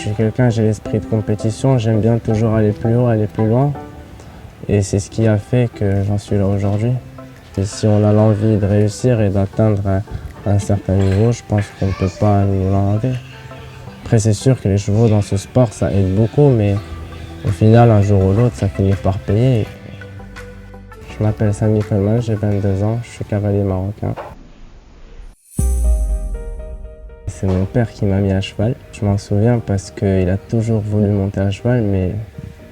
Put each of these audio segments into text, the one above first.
suis quelqu'un, j'ai l'esprit de compétition, j'aime bien toujours aller plus haut, aller plus loin. Et c'est ce qui a fait que j'en suis là aujourd'hui. Et si on a l'envie de réussir et d'atteindre un certain niveau, je pense qu'on ne peut pas nous l'enlever. Après, c'est sûr que les chevaux dans ce sport, ça aide beaucoup, mais au final, un jour ou l'autre, ça finit par payer. Je m'appelle Sami Coleman, j'ai 22 ans, je suis cavalier marocain. C'est mon père qui m'a mis à cheval. Je m'en souviens parce qu'il a toujours voulu monter à cheval, mais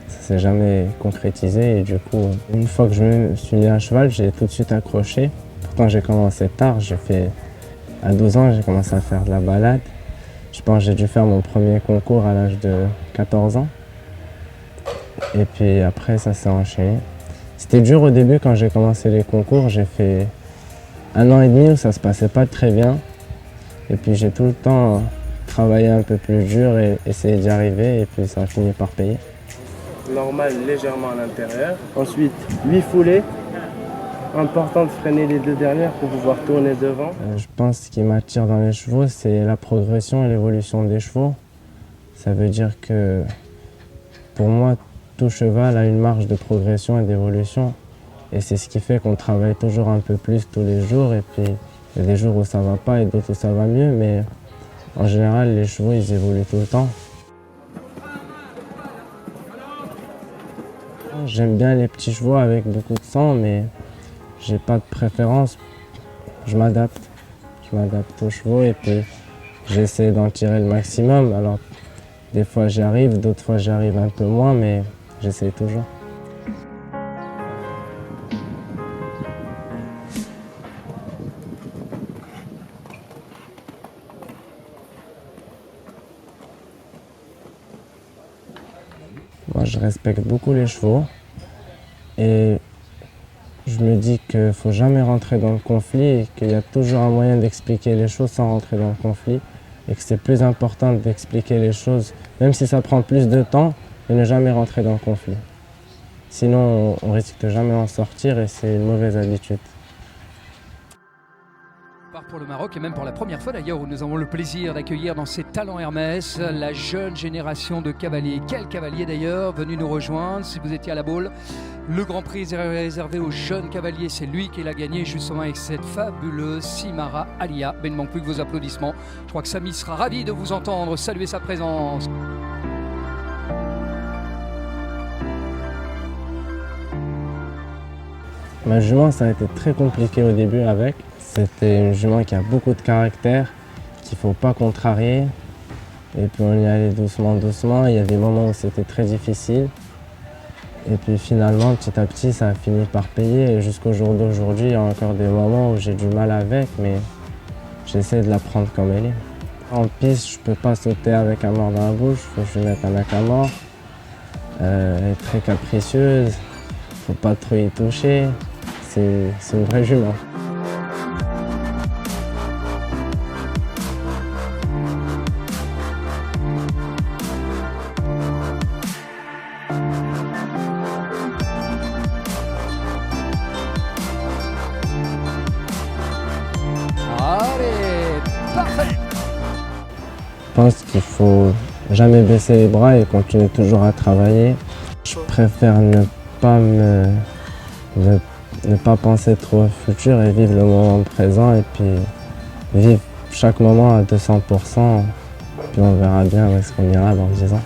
ça ne s'est jamais concrétisé. Et du coup, une fois que je me suis mis à cheval, j'ai tout de suite accroché. Pourtant, j'ai commencé tard. À 12 ans, j'ai commencé à faire de la balade. Je pense que j'ai dû faire mon premier concours à l'âge de 14 ans. Et puis après, ça s'est enchaîné. C'était dur au début quand j'ai commencé les concours. J'ai fait 1 an et demi où ça ne se passait pas très bien. Et puis j'ai tout le temps travaillé un peu plus dur et essayé d'y arriver. Et puis ça a fini par payer. Normal, légèrement à l'intérieur. Ensuite, 8 foulées. Important de freiner les 2 dernières pour pouvoir tourner devant. Je pense que ce qui m'attire dans les chevaux, c'est la progression et l'évolution des chevaux. Ça veut dire que pour moi, tout cheval a une marge de progression et d'évolution. Et c'est ce qui fait qu'on travaille toujours un peu plus tous les jours. Et puis il y a des jours où ça va pas et d'autres où ça va mieux. Mais en général, les chevaux, ils évoluent tout le temps. J'aime bien les petits chevaux avec beaucoup de sang, mais j'ai pas de préférence. Je m'adapte aux chevaux et puis j'essaie d'en tirer le maximum. Alors des fois j'y arrive, d'autres fois j'y arrive un peu moins, mais j'essaie toujours. Moi je respecte beaucoup les chevaux et je me dis qu'il ne faut jamais rentrer dans le conflit et qu'il y a toujours un moyen d'expliquer les choses sans rentrer dans le conflit et que c'est plus important d'expliquer les choses, même si ça prend plus de temps, et ne jamais rentrer dans le conflit. Sinon, on risque de jamais en sortir et c'est une mauvaise habitude. Pour le Maroc et même pour la première fois d'ailleurs où nous avons le plaisir d'accueillir dans ces talents Hermès la jeune génération de cavaliers. Quel cavalier d'ailleurs venu nous rejoindre si vous étiez à la boule. Le Grand Prix est réservé aux jeunes cavaliers, c'est lui qui l'a gagné justement avec cette fabuleuse Simara Alia. Mais il ne manque plus que vos applaudissements. Je crois que Sami sera ravi de vous entendre saluer sa présence. Ma jument, ça a été très compliqué au début avec. C'était une jument qui a beaucoup de caractère, qu'il ne faut pas contrarier. Et puis on y allait doucement, doucement. Il y a des moments où c'était très difficile. Et puis finalement, petit à petit, ça a fini par payer. Et jusqu'au jour d'aujourd'hui, il y a encore des moments où j'ai du mal avec, mais j'essaie de la prendre comme elle est. En piste, je ne peux pas sauter avec un mort dans la bouche, il faut que je lui mette un lac à mort. Elle est très capricieuse, il ne faut pas trop y toucher. C'est une vraie jument. Allez, parfait. Je pense qu'il ne faut jamais baisser les bras et continuer toujours à travailler. Je préfère ne pas penser trop au futur et vivre le moment présent et puis vivre chaque moment à 200%. Puis on verra bien où est-ce qu'on ira dans 10 ans.